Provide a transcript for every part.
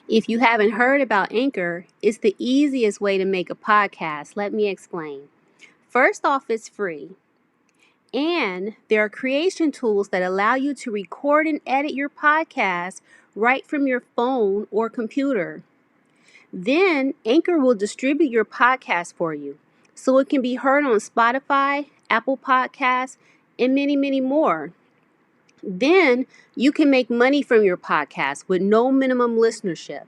If you haven't heard about Anchor, it's the easiest way to make a podcast. Let me explain. First off, it's free. And there are creation tools that allow you to record and edit your podcast right from your phone or computer. Then Anchor will distribute your podcast for you so it can be heard on Spotify, Apple Podcasts, and many, many more. Then you can make money from your podcast with no minimum listenership.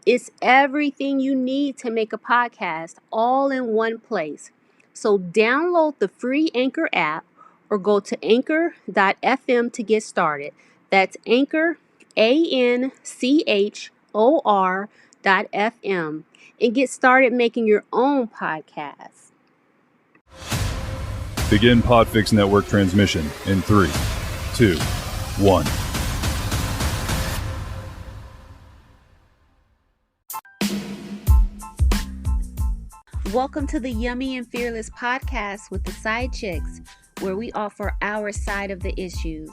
It's everything you need to make a podcast all in one place. So download the free Anchor app or go to anchor.fm to get started. That's Anchor, ANCHOR.FM, and get started making your own podcast. Begin Podfix Network transmission in 3, 2, 1. Welcome to the Yummy and Fearless podcast with the Side Chicks, where we offer our side of the issues.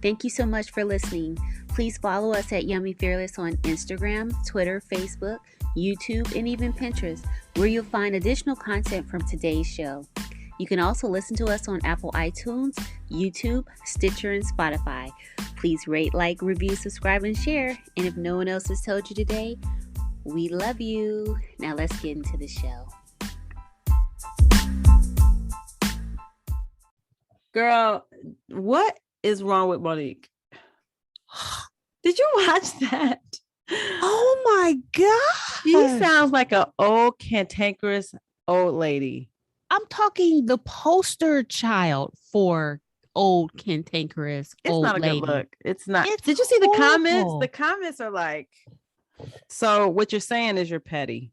Thank you so much for listening. Please follow us at Yummy Fearless on Instagram, Twitter, Facebook, YouTube, and even Pinterest, where you'll find additional content from today's show. You can also listen to us on Apple iTunes, YouTube, Stitcher, and Spotify. Please rate, like, review, subscribe, and share. And if no one else has told you today, we love you. Now let's get into the show. Girl, what is wrong with Monique? Did you watch that? Oh my God. She sounds like an old cantankerous old lady. I'm talking the poster child for old cantankerous old lady. It's not a good look. It's not. It's Did you see the comments? horrible. The comments are like, so what you're saying is you're petty.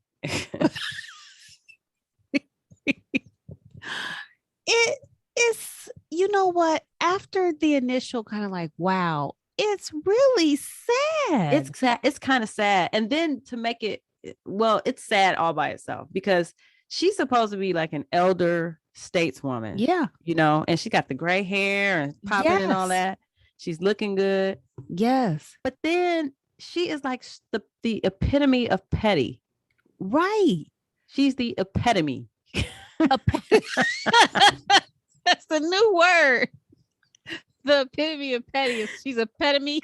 It's, you know what? After the initial kind of like, wow, it's really sad. It's sad. It's kind of sad. And then to make it, well, it's sad all by itself because she's supposed to be like an elder stateswoman. Yeah. You know, and she got the gray hair and popping and all Yes. that. She's looking good. Yes. But then she is like the epitome of petty. Right. She's the epitome. That's the new word. The epitome of petty. She's a epitome.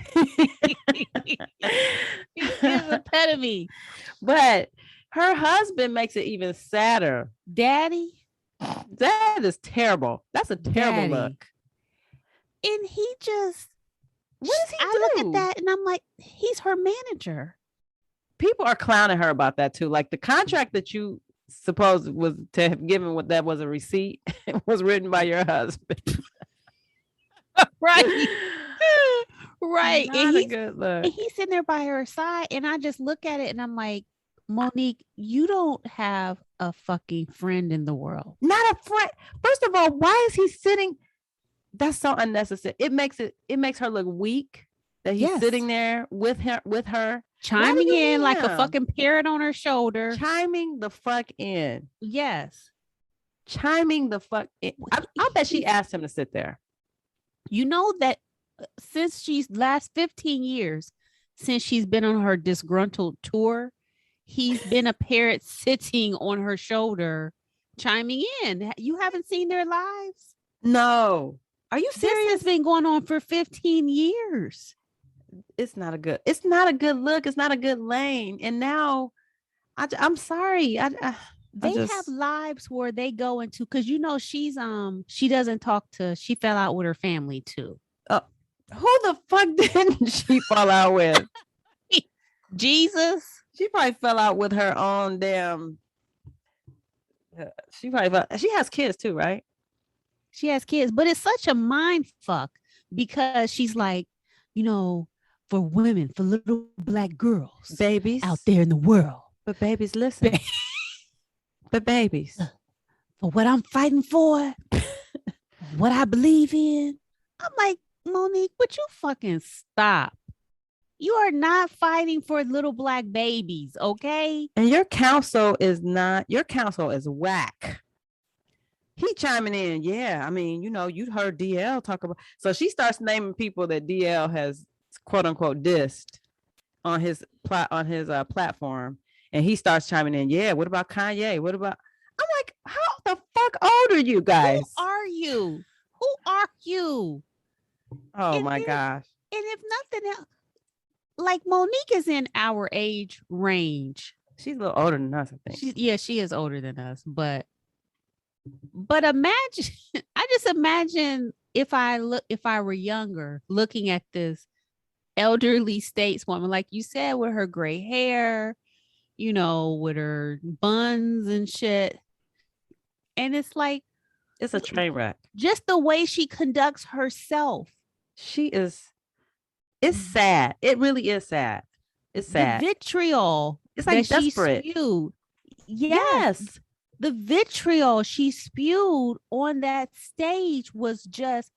She's a epitome. But her husband makes it even sadder. Daddy. That is terrible. That's a terrible Daddy. look. And he just, What does he I do? look at that and I'm like, he's her manager. People are clowning her about that too. Like the contract that you supposed was to have given what that was a receipt was written by your husband. Right. Right. Not And a he's, good look. and he's sitting there by her side. And I just look at it and I'm like, Monique, you don't have a fucking friend in the world. Not a friend. First of all, why is he sitting? That's so unnecessary. It makes her look weak that he's Yes. sitting there with her Chiming you in like a him? fucking parrot on her shoulder. chiming the fuck in. Yes. Chiming the fuck in. I bet she asked him to sit there. You know that since she's last 15 years, since she's been on her disgruntled tour, he's been a parrot sitting on her shoulder, chiming in. You haven't seen their lives? No. Are you This serious? has been going on for 15 years. It's not a good look. It's not a good lane. And now I'm sorry. They have lives where they go into, because you know she's she doesn't talk to, she fell out with her family too. Who the fuck didn't she fall out with? Jesus. She probably fell out with her own damn. She has kids too, right? She has kids, but it's such a mind fuck because she's like, you know, for women, for little black girls Babies out there in the world, but babies, listen. But babies, for what I'm fighting for, what I believe in. I'm like, Monique, would you fucking stop? You are not fighting for little black babies, okay? and your counsel is whack. He chiming in, yeah. I mean, you know, you heard DL talk about. So she starts naming people that DL has quote unquote dissed. on his platform, and he starts chiming in. Yeah, what about Kanye? What about? I'm like, how the fuck old are you guys? Who are you? Who are you? Oh And my then, gosh. and if nothing else, like Monique is in our age range. She's a little older than us, I think. She is older than us, but imagine I just imagine if I were younger looking at this elderly stateswoman, like you said, with her gray hair, with her buns and shit. And it's like It's a train wreck. just the way she conducts herself. It's sad. It really is sad. It's sad. The vitriol. It's like that desperate. She spewed. Yes. The vitriol she spewed on that stage was just.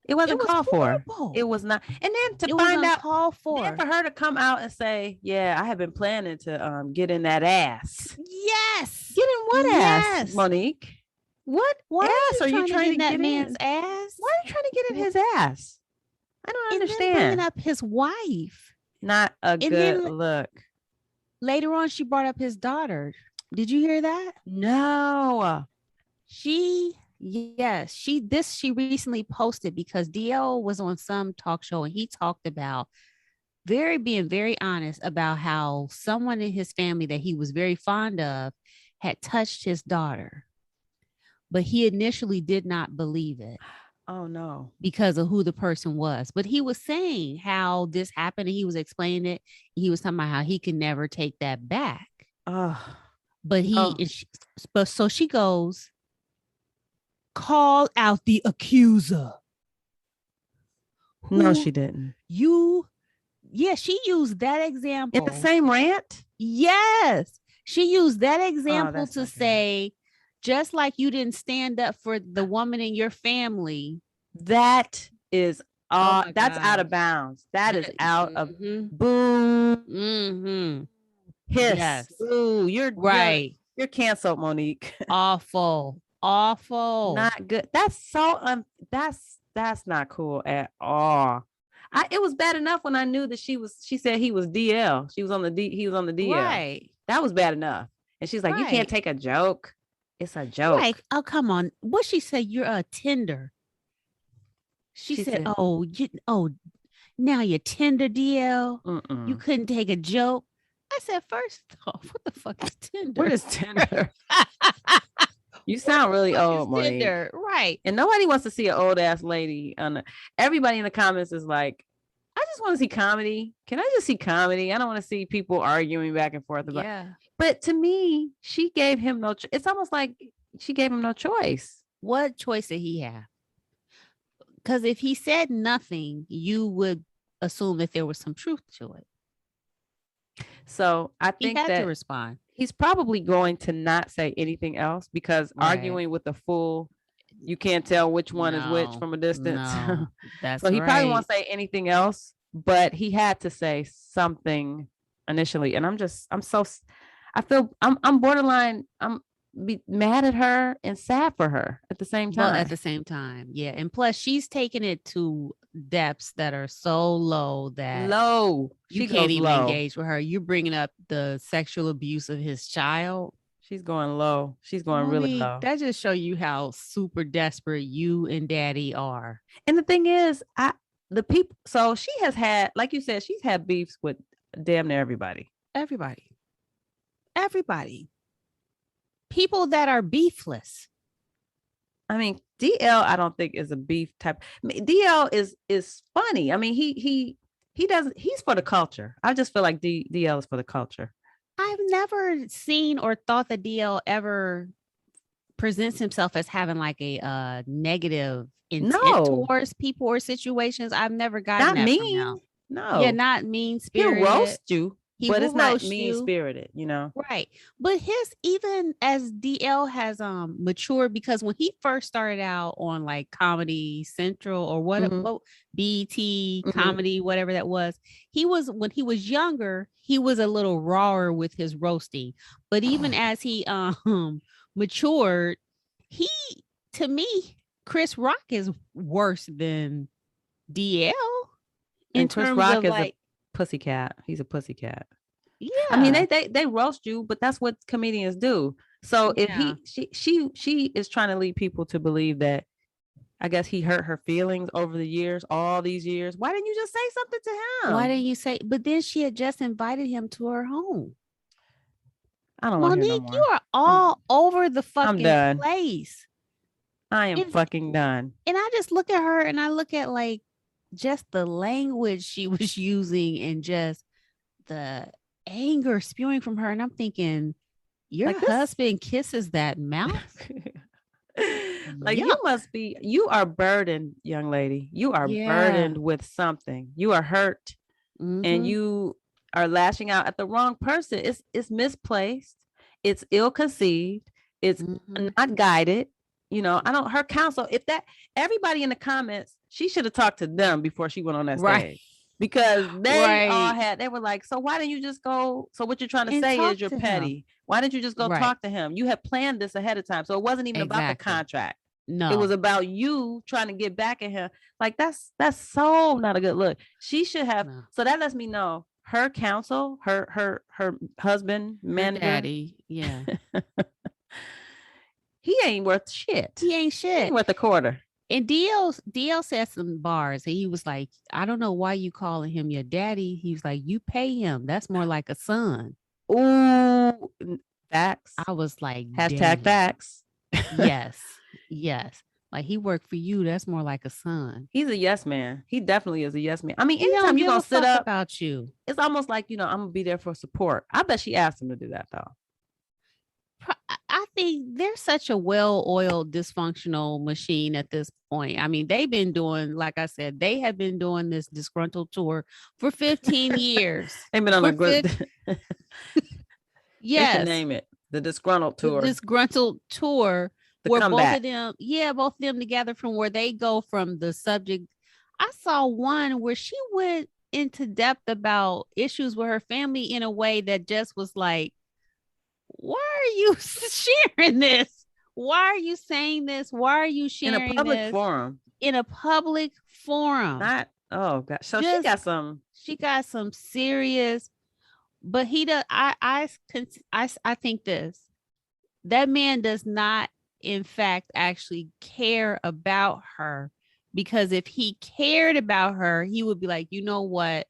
It wasn't called for. It was not. And then to find out, then for her to come out and say, "Yeah, I have been planning to get in that ass." Yes. Get in what ass, Monique? What ass are you trying to get that man's ass? Why are you trying to get in his ass? I don't understand. Bringing up his wife. Not a good look. Later on, she brought up his daughter. Did you hear that? No. She recently posted because DL was on some talk show and he talked about being very honest about how someone in his family that he was very fond of had touched his daughter. But he initially did not believe it. Oh, no. Because of who the person was. But he was saying how this happened and he was explaining it. He was talking about how he can never take that back. But so she goes, call out the accuser. No, she didn't. She used that example. In the same rant? Yes. She used that example to say, just like you didn't stand up for the woman in your family. That is that's out of bounds. That is out of boom. Mm-hmm. Hiss. Yes. Ooh, you're right. You're canceled, Monique. Awful. Not good. That's so that's not cool at all. It was bad enough when I knew that she said he was DL. He was on the DL. Right. That was bad enough. And she's like, you can't take a joke. It's a joke. Like, oh, come on. What she said, you're a Tinder. She said, now you're Tinder DL. Mm-mm. You couldn't take a joke. I said, first off, what the fuck is Tinder? What is Tinder? You sound really old, Monique. Tinder, right? And nobody wants to see an old ass lady. Everybody in the comments is like, I just want to see comedy. Can I just see comedy? I don't want to see people arguing back and forth about. Yeah. But to me, she gave him no. It's almost like she gave him no choice. What choice did he have? Because if he said nothing, you would assume that there was some truth to it. So I think he had to respond. He's probably going to not say anything else because arguing with the fool, you can't tell which one is which from a distance. No, that's so he probably won't say anything else, but he had to say something initially. And I'm borderline. I'm mad at her and sad for her at the same time. Well, at the same time, yeah. And plus, she's taking it to depths that are so low that you can't even engage with her. You're bringing up the sexual abuse of his child. She's going low. She's going really low. That just shows you how super desperate you and Daddy are. And the thing is, the people. So she has had, like you said, she's had beefs with damn near everybody. Everybody. People that are beefless. I mean, DL, I don't think is a beef type. I mean, DL is funny. I mean, he doesn't. He's for the culture. I just feel like DL is for the culture. I've never seen or thought that DL ever presents himself as having like a negative intent towards people or situations. I've never gotten that from him. No, yeah, not mean spirited. He'll roast you. But it's not mean spirited, Right. But even as DL has matured, because when he first started out on like Comedy Central or what BT comedy, whatever that was, when he was younger, he was a little rawer with his roasting. But even as he matured, to me, Chris Rock is worse than DL in terms of like pussycat. He's a pussycat. Yeah. I mean, they roast you, but that's what comedians do. So if she is trying to lead people to believe that, I guess he hurt her feelings over the years, all these years. Why didn't you just say something to him? Why didn't you say? But then she had just invited him to her home. I don't want to hear no Monique, more. you are all over the fucking done. place. I am fucking done. And I just look at her and I look at like just the language she was using and just the anger spewing from her. And I'm thinking, your Like this- husband kisses that mouth? Like Yuck. you are burdened, young lady. You are burdened with something. You are hurt and Mhm. you are lashing out at the wrong person. It's misplaced. It's ill-conceived. It's Mhm. not guided. You know, her counsel, if that everybody in the comments, she should have talked to them before she went on that Right. stage. Because they all Right. they were like, so why didn't you just go? So what you're trying to And say talk is you're to him. petty. Why didn't you just go Right. talk to him? You had planned this ahead of time. So it wasn't even about the Exactly. contract. No. It was about you trying to get back at him. Like that's so not a good look. She should have. No. So that lets me know her counsel, her husband, Her manager, daddy. Yeah. he ain't worth shit. He ain't He shit. ain't worth a quarter. And DL said some bars and he was like, I don't know why you calling him your daddy. He was like, you pay him. That's more like a son. Ooh, facts. I was like, Hashtag damn. facts. Yes. Yes. Like he worked for you. That's more like a son. He's a yes man. He definitely is a yes man. I mean, He don't anytime you're give gonna a sit fuck up about you. it's almost like, I'm gonna be there for support. I bet she asked him to do that though. I think they're such a well-oiled dysfunctional machine at this point. I mean, they've been doing, like I said, they have been doing this disgruntled tour for 15 years. They've been on a good Yes. They can name it the disgruntled tour. The disgruntled tour The where comeback. both of them together from where they go from the subject. I saw one where she went into depth about issues with her family in a way that just was like, why are you sharing this? Why are you saying this? Why are you sharing in a public this forum? in a public forum? Not oh gosh. So Just- she got some serious, but he does. I think that man does not, in fact, actually care about her, because if he cared about her, he would be like, you know what?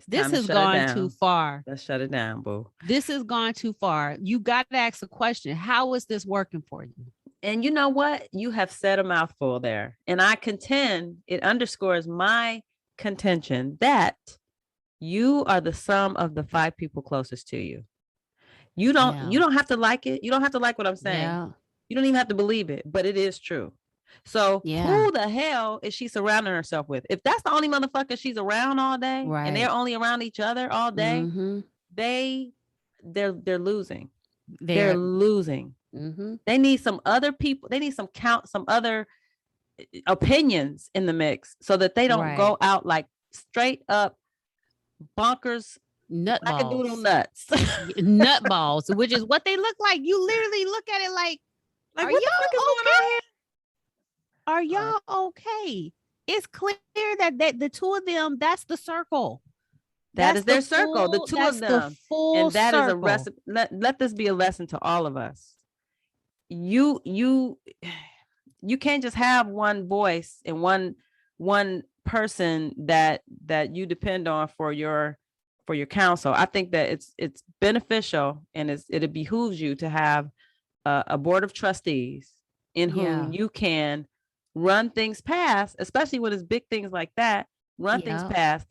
This has gone too far. Let's shut it down, boo. This has gone too far. You got to ask the question, how is this working for you? And you know what? You have said a mouthful there. And I contend, it underscores my contention that you are the sum of the 5 people closest to you. You don't have to like it. You don't have to like what I'm saying. Yeah. You don't even have to believe it, but it is true. So who the hell is she surrounding herself with? If that's the only motherfucker she's around all day, and they're only around each other all day, they're losing. They're losing. They need some other people. They need some other opinions in the mix so that they don't go out like straight up bonkers Nutballs. Nuts. Nutballs, which is what they look like. You literally look at it like are what the fuck is y'all going on here? Are y'all okay? It's clear that the two of them, that's the circle. That is their circle, the two of them. And that is a recipe. Let this be a lesson to all of us. You can't just have one voice and one person that you depend on for your counsel. I think that it's beneficial and it behooves you to have a board of trustees in whom you can run things past, especially when it's big things like that. Run things past.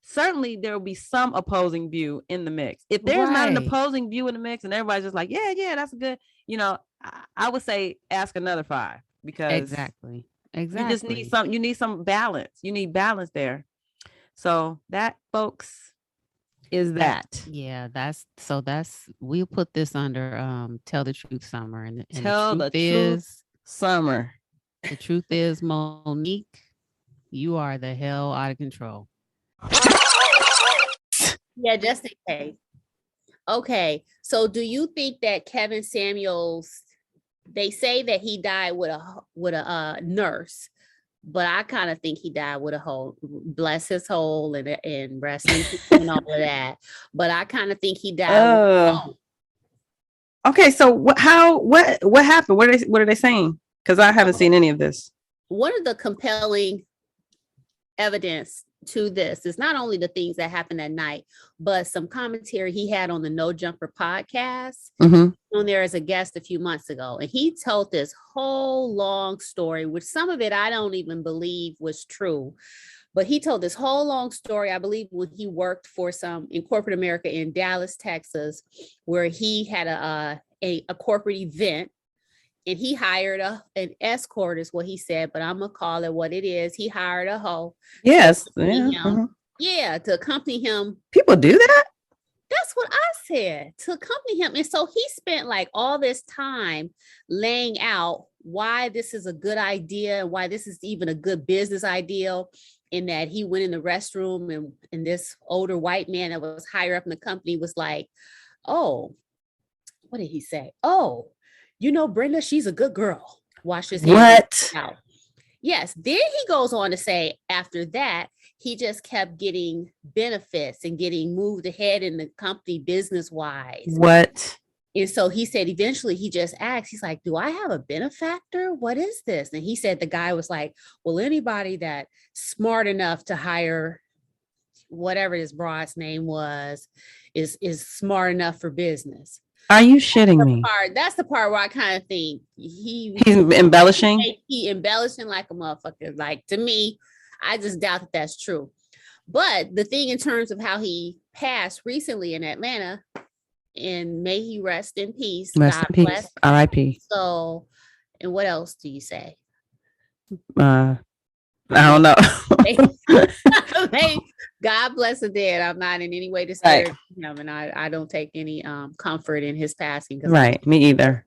Certainly there will be some opposing view in the mix. If there's not an opposing view in the mix and everybody's just like, yeah, that's good, I would say ask another 5, because exactly. You need some balance. You need balance there. So that, folks, is that. Yeah, we'll put this under Tell the Truth Summer. And Tell the truth summer. The truth is, Monique, you are the hell out of control. Yeah, just in case. Okay, so do you think that Kevin Samuels, they say that he died with a nurse. but I kind of think he died with a hole. Bless his hole and rest in peace and all of that. But I kind of think he died with a hole. Okay, so what happened? What are they saying? Because I haven't seen any of this. One of the compelling evidence to this is not only the things that happened that night, but some commentary he had on the No Jumper podcast on there as a guest a few months ago. And he told this whole long story, which some of it I don't even believe was true. But he told this whole long story, I believe, when he worked for some in corporate America in Dallas, Texas, where he had a corporate event and he hired an escort, is what he said, but I'm going to call it what it is. He hired a hoe. Yes. To accompany him. People do that? That's what I said, to accompany him. And so he spent like all this time laying out why this is a good idea and why this is even a good business idea. In that he went in the restroom and this older white man that was higher up in the company was like, oh, what did he say? Oh, you know, Brenda, she's a good girl. Wash his hands out. Yes. Then he goes on to say after that, he just kept getting benefits and getting moved ahead in the company business wise. What? And so he said, eventually he just asked, he's like, do I have a benefactor? What is this? And he said, the guy was like, well, anybody that's smart enough to hire whatever his broad's name was, is smart enough for business. Are you shitting me? That's the part where I kind of think he's embellishing. He embellishing like a motherfucker. Like, to me, I just doubt that that's true. But the thing in terms of how he passed recently in Atlanta, and may he rest in peace. Rest in peace. R.I.P. So, and what else do you say? I don't know. God bless the dead. I'm not in any way to say him, and I don't take any comfort in his passing. Right, me either.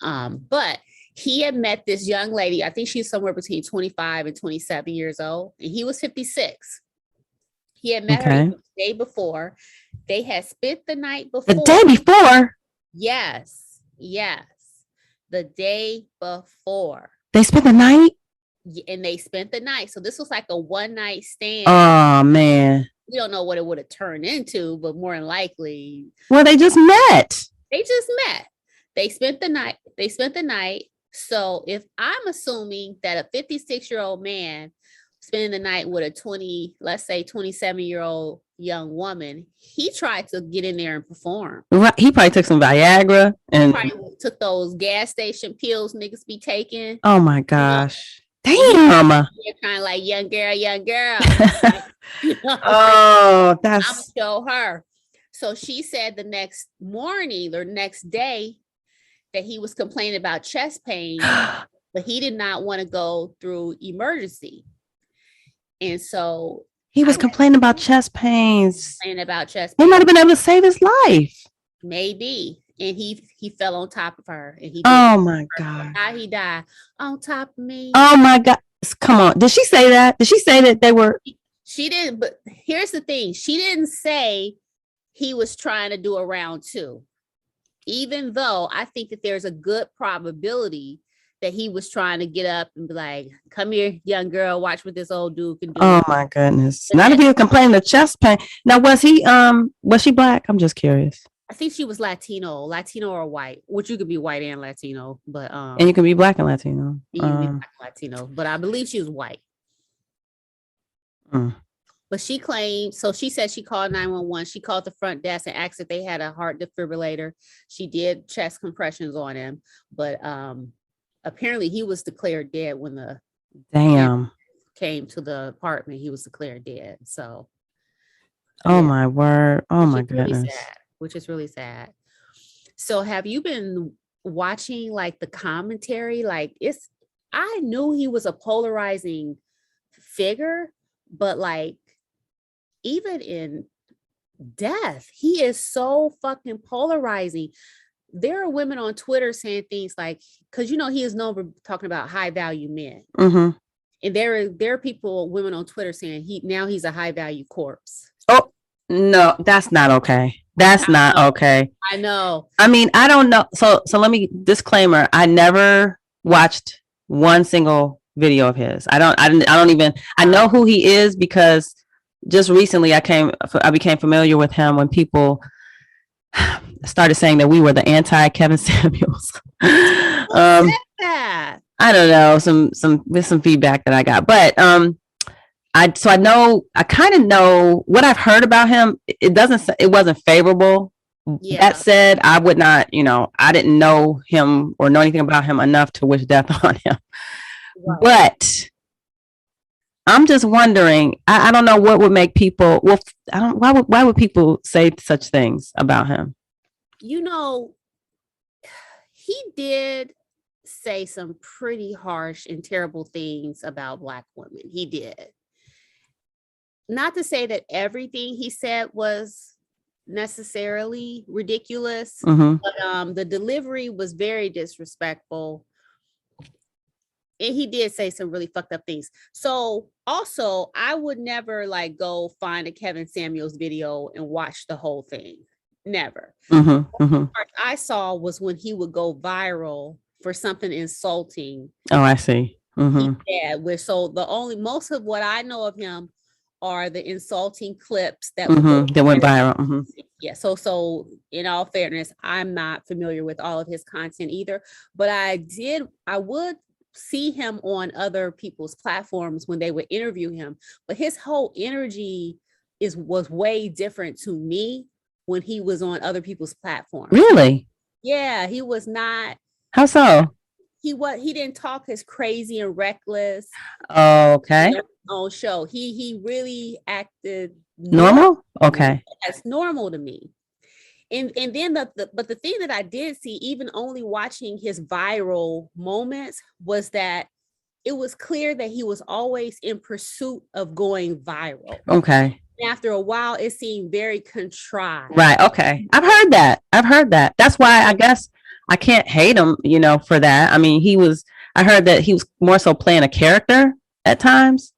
But he had met this young lady. I think she's somewhere between 25 and 27 years old, and he was 56. He had met her the day before. They had spent the night before. The day before? Yes. The day before. They spent the night? And they spent the night. So this was like a one night stand. Oh, man. We don't know what it would have turned into, but more than likely. Well, they just met. They spent the night. So if I'm assuming that a 56-year-old man spending the night with a 27-year-old young woman, he tried to get in there and perform. Right. He probably took some Viagra and probably took those gas station pills niggas be taking. Oh my gosh. Damn. You're kind of like young girl. Oh, that's. I'm gonna show her. So she said the next morning or next day that he was complaining about chest pain, but he did not want to go through emergency. And so he was complaining about chest pains. He might have been able to save his life. Maybe. And he fell on top of her. And oh my God. How he died on top of me. Oh my God. Come on. Did she say that? Did she say that they were? She didn't. But here's the thing. She didn't say he was trying to do a round two. Even though I think that there's a good probability that he was trying to get up and be like, come here, young girl, watch what this old dude can do. Oh my goodness. Not if he was complaining of chest pain. Now, was she black? I'm just curious. I think she was Latino or white, which you could be white and Latino, but and you can be black and Latino. You can be black and Latino, but I believe she was white. But she claimed, so she said she called 911. She called the front desk and asked if they had a heart defibrillator. She did chest compressions on him, but apparently he was declared dead when the came to the apartment. He was declared dead. So, oh my word! Oh my goodness! Which is really sad. So, have you been watching like the commentary? Like, I knew he was a polarizing figure, but like even in death, he is so fucking polarizing. There are women on Twitter saying things like, because he is known for talking about high value men. And there are women on Twitter saying he's a high value corpse. Oh no, that's not okay. That's not okay. I know. I mean, I don't know. So let me disclaimer. I never watched one single video of his. I don't even, I know who he is because just recently I became familiar with him when people started saying that we were the anti Kevin Samuels. That? I don't know, there's some feedback that I got, but I kind of know what I've heard about him. It wasn't favorable. Yeah. That said, I would not, I didn't know him or know anything about him enough to wish death on him. Right. But I'm just wondering, I don't know what would make people, why would people say such things about him? He did say some pretty harsh and terrible things about Black women. He did. Not to say that everything he said was necessarily ridiculous, but the delivery was very disrespectful. And he did say some really fucked up things. So also, I would never go find a Kevin Samuels video and watch the whole thing. Never. The part I saw was when he would go viral for something insulting. Oh, I see. Yeah, so most of what I know of him are the insulting clips that went viral. Yeah. So in all fairness, I'm not familiar with all of his content either, but I would see him on other people's platforms when they would interview him, but his whole energy was way different to me when he was on other people's platforms. Really? Yeah, he was not. How so? He didn't talk as crazy and reckless. Oh, okay. On show, he really acted normal. Okay, that's normal to me. And then but the thing that I did see, even only watching his viral moments, was that it was clear that he was always in pursuit of going viral. Okay. After a while, it seemed very contrived. Right. Okay. I've heard that. That's why I guess I can't hate him, for that. I mean, I heard that he was more so playing a character at times.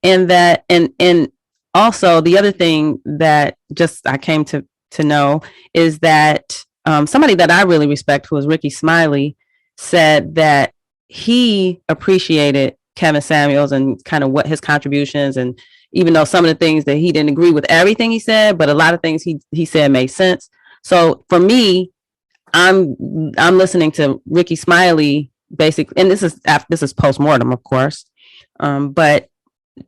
And that, and also the other thing that just I came to know is that somebody that I really respect, who is Ricky Smiley, said that he appreciated Kevin Samuels and kind of what his contributions, and even though some of the things that he didn't agree with everything he said, but a lot of things he said made sense. So for me, I'm listening to Ricky Smiley basically, and this is post-mortem, of course, but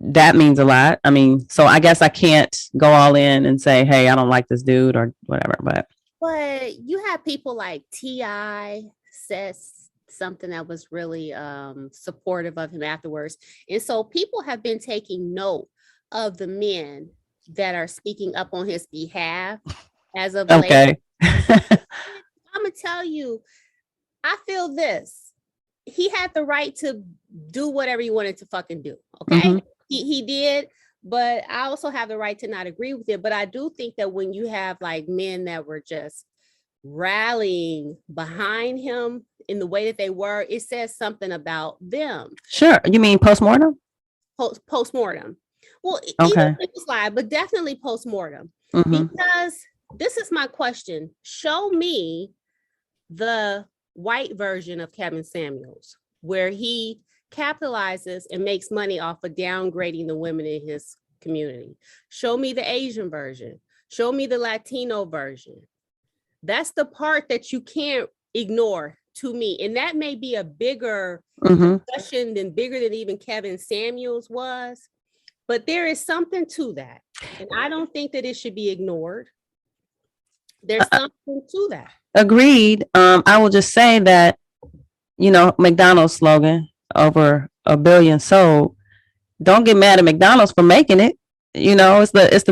that means a lot. I mean, so I guess I can't go all in and say, hey, I don't like this dude or whatever, but you have people like T.I. says something that was really supportive of him afterwards. And so people have been taking note of the men that are speaking up on his behalf as of late. Okay. I'm gonna tell you, I feel this. He had the right to do whatever he wanted to fucking do. Okay. He did, but I also have the right to not agree with it. But I do think that when you have men that were just rallying behind him in the way that they were, it says something about them. Sure. You mean post-mortem? Post-mortem. Well, okay. Even slide, but definitely post-mortem. Because this is my question. Show me the white version of Kevin Samuels, where he capitalizes and makes money off of downgrading the women in his community. Show me the Asian version. Show me the Latino version. That's the part that you can't ignore to me. And that may be a bigger discussion bigger than even Kevin Samuels was. But there is something to that. And I don't think that it should be ignored. There's something to that. Agreed. I will just say that, McDonald's slogan, over 1 billion sold. Don't get mad at McDonald's for making it. It's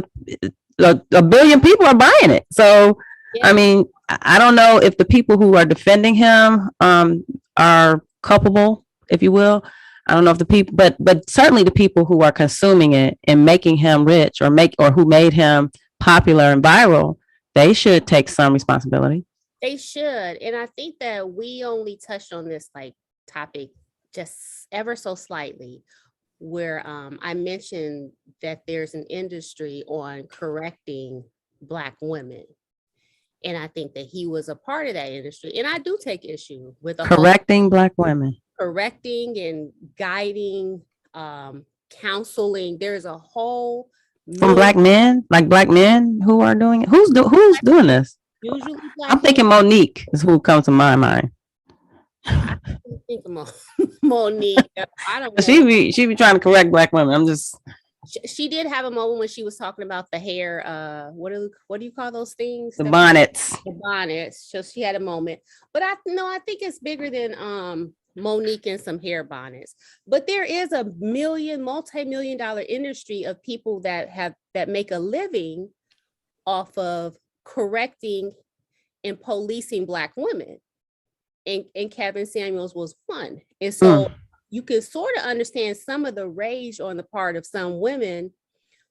1 billion people are buying it. So, yeah. I mean, I don't know if the people who are defending him are culpable, if you will. I don't know if the people, but certainly the people who are consuming it and making him rich or who made him popular and viral, they should take some responsibility. They should. And I think that we only touched on this topic just ever so slightly, where I mentioned that there's an industry on correcting Black women. And I think that he was a part of that industry. And I do take issue with correcting Black women. correcting and guiding, counseling. There's a whole from black men, like black men who are doing it. Who's doing this? Usually black I'm thinking men. Monique is who comes to my mind. I don't think Monique. I don't know. She be trying to correct black women. I'm just. She did have a moment when she was talking about the hair. What do you call those things? The bonnets. The bonnets. So she had a moment, but I think it's bigger than Monique and some hair bonnets. But there is a multi-million dollar industry of people that make a living off of correcting and policing black women. And Kevin Samuels was one. And so you can sort of understand some of the rage on the part of some women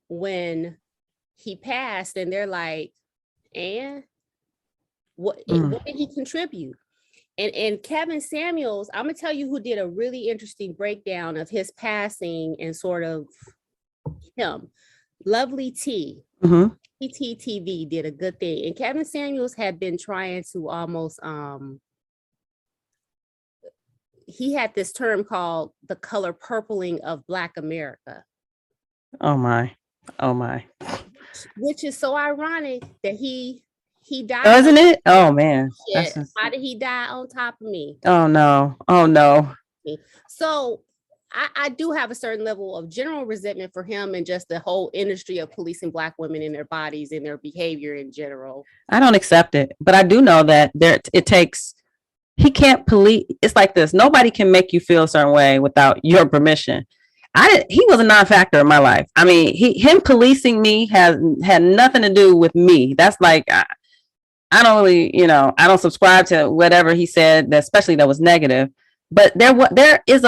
when he passed, and they're like, and what did he contribute? And Kevin Samuels, I'm gonna tell you who did a really interesting breakdown of his passing and sort of him. Lovely T. PTTV did a good thing. And Kevin Samuels had been trying to almost he had this term called the color purpling of Black America. Oh my. Which is so ironic that he died. Doesn't it? Oh man. How did he die on top of me? Oh no. So I do have a certain level of general resentment for him and just the whole industry of policing black women in their bodies and their behavior in general. I don't accept it, but I do know that it takes. He can't police. It's like this. Nobody can make you feel a certain way without your permission. He was a non-factor in my life. I mean, him policing me had nothing to do with me. That's like, I don't really, I don't subscribe to whatever he said, especially that was negative. But there is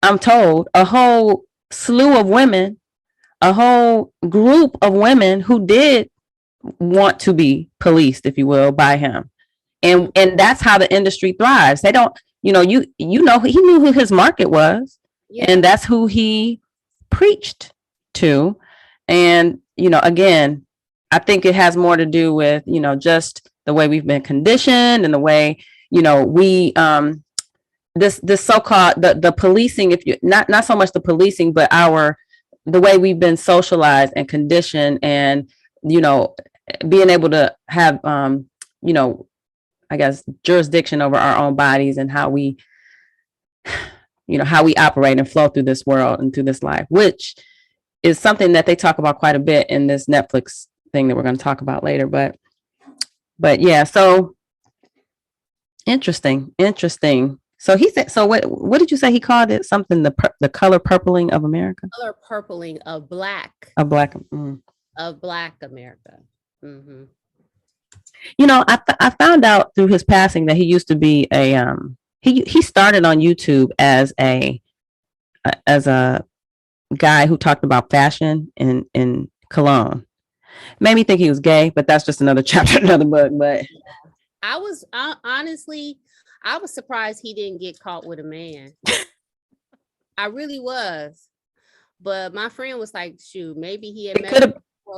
I'm told, a whole slew of women, a whole group of women who did want to be policed, if you will, by him. And that's how the industry thrives. They don't, he knew who his market was, and that's who he preached to. And, again, I think it has more to do with, just the way we've been conditioned and the way, we, this so-called, the policing, if you, not so much the policing, but the way we've been socialized and conditioned and, being able to have, I guess, jurisdiction over our own bodies and how we operate and flow through this world and through this life, which is something that they talk about quite a bit in this Netflix thing that we're going to talk about later. But yeah, so interesting. So he said, so what did you say he called it? Something, the color purpling of America? Color purpling of black. Of black. Of Black America. Mm-hmm. I found out through his passing that he used to be he started on YouTube as a guy who talked about fashion in cologne. Made me think he was gay, but that's just another chapter, another book. But honestly, I was surprised he didn't get caught with a man. I really was. But my friend was like, shoot, maybe he had met her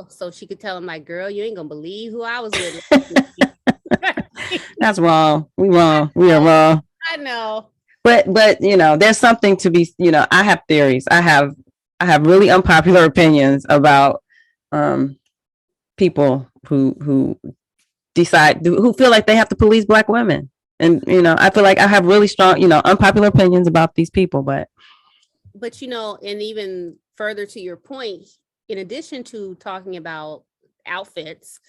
so she could tell him, like, girl, you ain't gonna believe who I was with. That's wrong. We are wrong. I know. But there's something to be, I have theories. I have really unpopular opinions about people who decide, who feel like they have to police black women. And, I feel like I have really strong, unpopular opinions about these people, but and even further to your point, in addition to talking about outfits,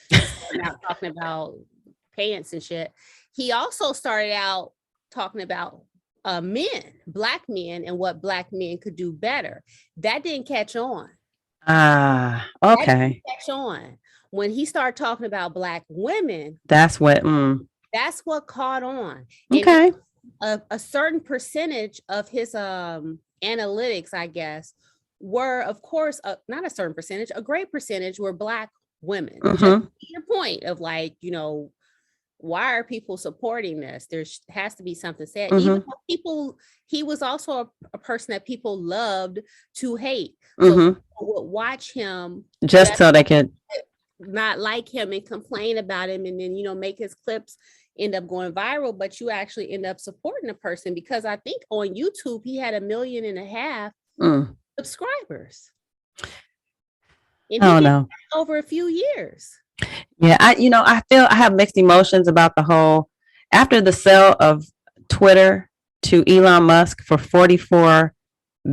not talking about pants and shit, he also started out talking about black men, and what black men could do better. That didn't catch on. Okay. That didn't catch on. When he started talking about black women, that's what caught on. Okay. And a certain percentage of his analytics, I guess, were, of course, not a certain percentage, a great percentage were black women. Mm-hmm. Your point of like, why are people supporting this? There has to be something said. Mm-hmm. Even though he was also a person that people loved to hate. So Mm-hmm. people would watch him just so they could not like him and complain about him, and then make his clips end up going viral, but you actually end up supporting a person, because I think on YouTube he had 1.5 million subscribers. And I don't know. Over a few years. Yeah, I feel I have mixed emotions about the whole, after the sale of Twitter to Elon Musk for 44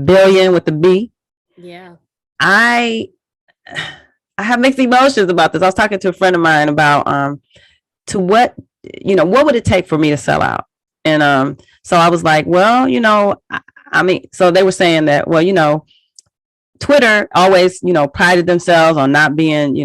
billion with the B. Yeah. I have mixed emotions about this. I was talking to a friend of mine about to what would it take for me to sell out? And so I was like, well, I mean, so they were saying that, well, Twitter always, prided themselves on not being,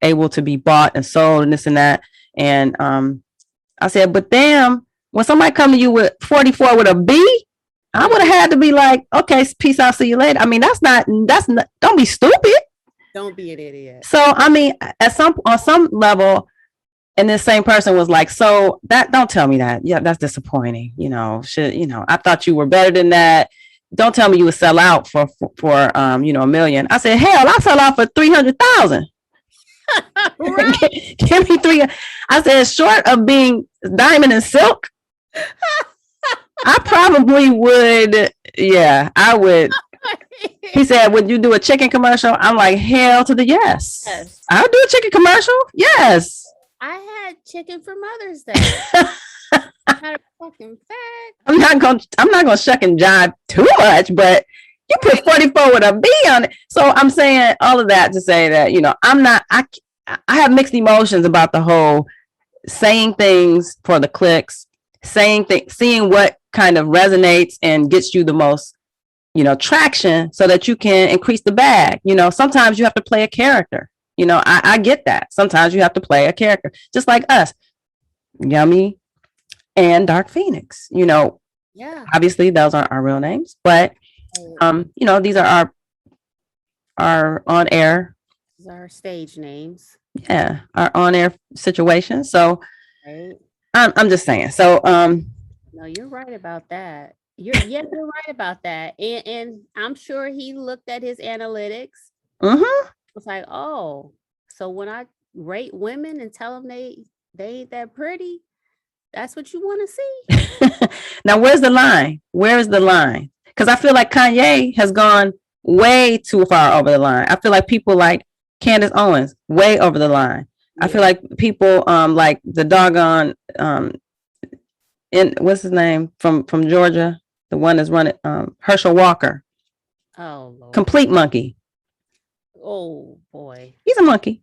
able to be bought and sold and this and that. And I said, but damn, when somebody come to you with 44 with a B, I would have had to be like, okay, peace out, see you later. I mean, that's not, don't be stupid. Don't be an idiot. So, I mean, on some level, and this same person was like, so don't tell me that. Yeah, that's disappointing. I thought you were better than that. Don't tell me you would sell out for $1 million. I said, hell, I'll sell out for 300,000. Right. Give me 3. I said, short of being diamond and silk, I probably would. Yeah, I would. He said, would you do a chicken commercial? I'm like, hell to the yes. I'll do a chicken commercial. Yes. I had chicken for Mother's Day. I had a fucking fact. I'm not gonna shuck and jive too much, but you put 44 with a B on it. So I'm saying all of that to say that, I have mixed emotions about the whole saying things for the clicks, seeing what kind of resonates and gets you the most, traction so that you can increase the bag. Sometimes you have to play a character. I get that. Sometimes you have to play a character, just like us, Yummy and Dark Phoenix. Yeah. Obviously, those aren't our real names, but these are our on air. These are our stage names. Yeah, our on air situation. So, right. I'm just saying. So, no, you're right about that. You're right about that. And I'm sure he looked at his analytics. Mm-hmm. It's like, oh, so when I rate women and tell them they ain't that pretty, that's what you want to see. Now, where's the line? Where's the line? Because I feel like Kanye has gone way too far over the line. I feel like people like Candace Owens, way over the line. Yeah. I feel like people like the doggone what's his name from Georgia, the one that's running Herschel Walker. Oh, Lord. Complete monkey. Oh boy, he's a monkey.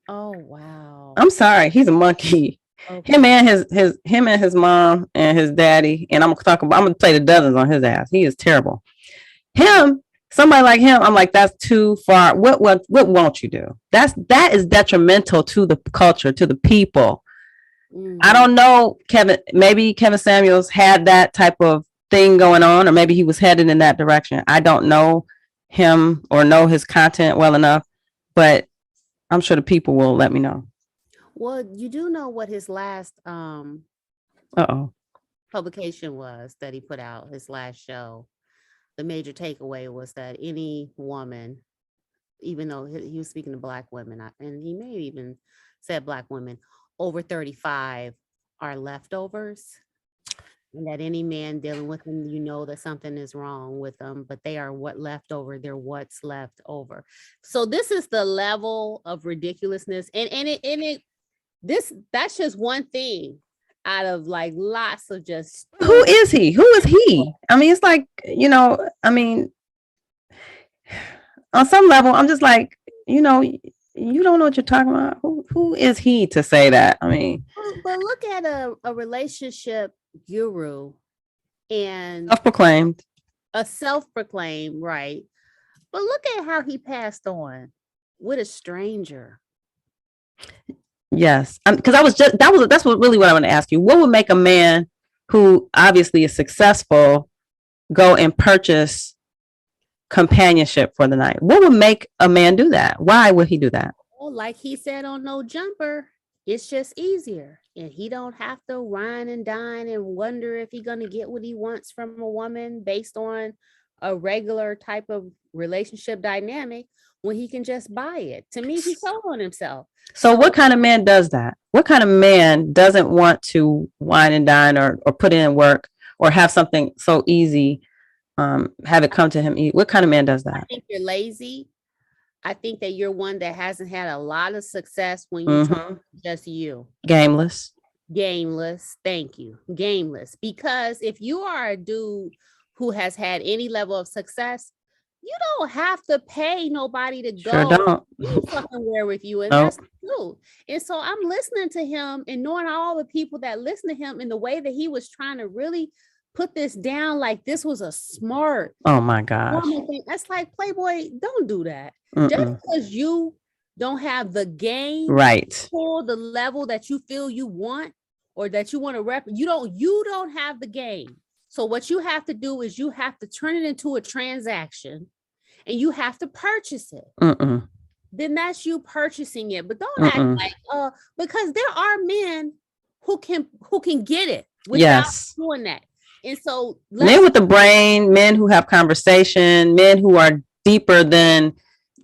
Oh wow. I'm sorry, he's a monkey. Okay. Him and his mom and his daddy, and I'm gonna play the dozens on his ass. He is terrible. Somebody like him, I'm like, that's too far. What won't you do? That is detrimental to the culture, to the people. Mm-hmm. I don't know, maybe Kevin Samuels had that type of thing going on, or maybe he was headed in that direction. I don't know him or know his content well enough, but I'm sure the people will let me know. Well, you do know what his last publication was that he put out, his last show. The major takeaway was that any woman, even though he was speaking to Black women, and he may have even said Black women over 35 are leftovers, and that any man dealing with them, that something is wrong with them, but they are they're what's left over. So this is the level of ridiculousness, and that's just one thing out of like lots of just. Who is he? I mean, it's like, on some level, I'm just like, you don't know what you're talking about. Who is he to say that? I mean, but look at a relationship guru and self-proclaimed, right? But look at how he passed on with a stranger. Yes, because that's what I want to ask you. What would make a man who obviously is successful go and purchase companionship for the night? What would make a man do that? Why would he do that? Well, like he said on No Jumper, it's just easier, and he don't have to wine and dine and wonder if he's gonna get what he wants from a woman based on a regular type of relationship dynamic when he can just buy it. To me, he sold on himself. So what kind of man does that? What kind of man doesn't want to wine and dine or put in work or have something so easy, have it come to him? What kind of man does that? I think you're lazy. I think that you're one that hasn't had a lot of success when you talk just you. Gameless. Thank you. Gameless. Because if you are a dude who has had any level of success, you don't have to pay nobody to go somewhere with you. And that's true. And so I'm listening to him and knowing all the people that listen to him in the way that he was trying to really put this down, like this was a smart. Oh my gosh. That's like, Playboy, don't do that. Just because you don't have the game for the level that you feel you want or that you want to rep, you don't have the game. So what you have to do is you have to turn it into a transaction and you have to purchase it. Then that's you purchasing it. But don't act like, because there are men who can get it without doing that. And so men with the brain, men who have conversation, men who are deeper than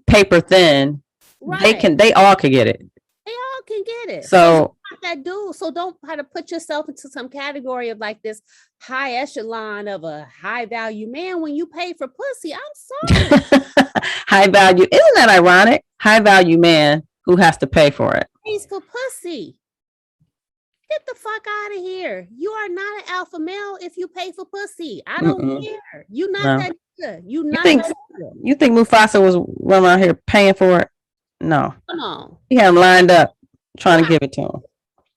paper thin, they all can get it. They all can get it. So that dude. So don't try to put yourself into some category of like this high echelon of a high value man when you pay for pussy. I'm sorry. High value. Isn't that ironic? High value man who has to pay for it. Pays for pussy. Get the fuck out of here. You are not an alpha male if you pay for pussy. I don't care. You're not that good. You think Mufasa was running around here paying for it? No. Come on. He had him lined up trying to give it to him.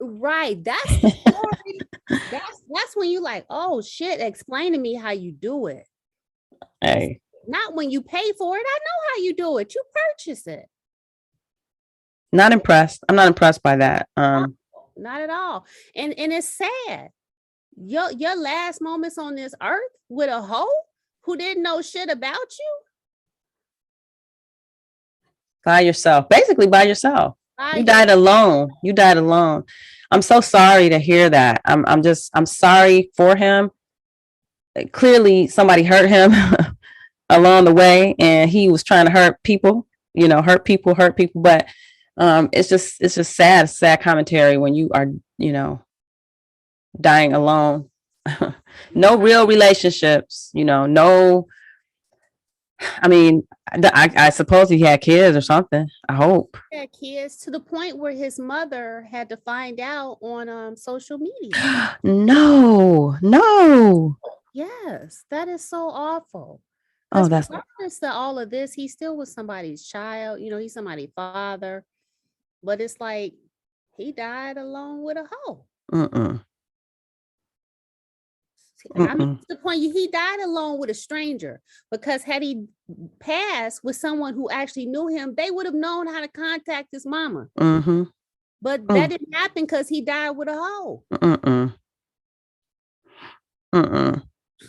Right. That's the story. that's when you like, oh shit, explain to me how you do it. Hey. Not when you pay for it. I know how you do it. You purchase it. Not impressed. I'm not impressed by that. Not at all. And it's sad. Your last moments on this earth with a hoe who didn't know shit about you. By yourself. Basically by yourself. You died alone. I'm so sorry to hear that. I'm sorry for him. Clearly somebody hurt him along the way and he was trying to hurt people, hurt people. But it's just sad commentary when you are, dying alone. No real relationships, no. I mean, I suppose he had kids or something. I hope. He had kids to the point where his mother had to find out on social media. No. Yes, that is so awful. Oh, that's to all of this. He still was somebody's child. He's somebody's father. But it's like he died alone with a hoe. I mean, to the point he died alone with a stranger, because had he passed with someone who actually knew him, they would have known how to contact his mama. But that didn't happen because he died with a hoe.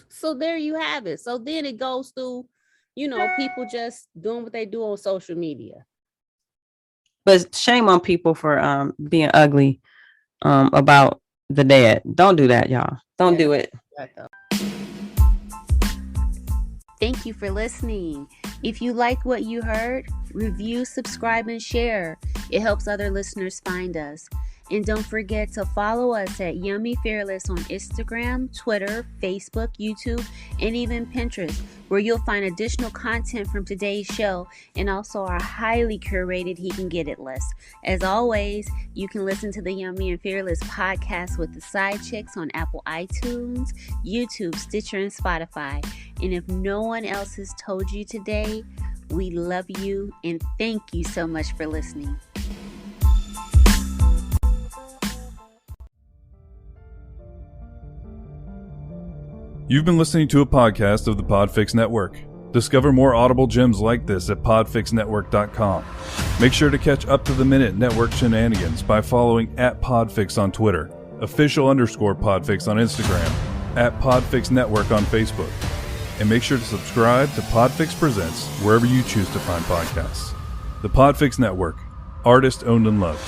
So there you have it. So then it goes through, people just doing what they do on social media. But shame on people for being ugly about the dead. Don't do that, y'all. Don't do it. Thank you for listening. If you like what you heard, review, subscribe, and share. It helps other listeners find us. And don't forget to follow us at Yummy Fearless on Instagram, Twitter, Facebook, YouTube, and even Pinterest, where you'll find additional content from today's show and also our highly curated He Can Get It list. As always, you can listen to the Yummy and Fearless podcast with the Side Chicks on Apple iTunes, YouTube, Stitcher, and Spotify. And if no one else has told you today, we love you and thank you so much for listening. You've been listening to a podcast of the Podfix Network. Discover more audible gems like this at podfixnetwork.com. Make sure to catch up-to-the-minute network shenanigans by following @Podfix on Twitter, official_Podfix on Instagram, @Podfix Network on Facebook. And make sure to subscribe to Podfix Presents wherever you choose to find podcasts. The Podfix Network, artist owned and loved.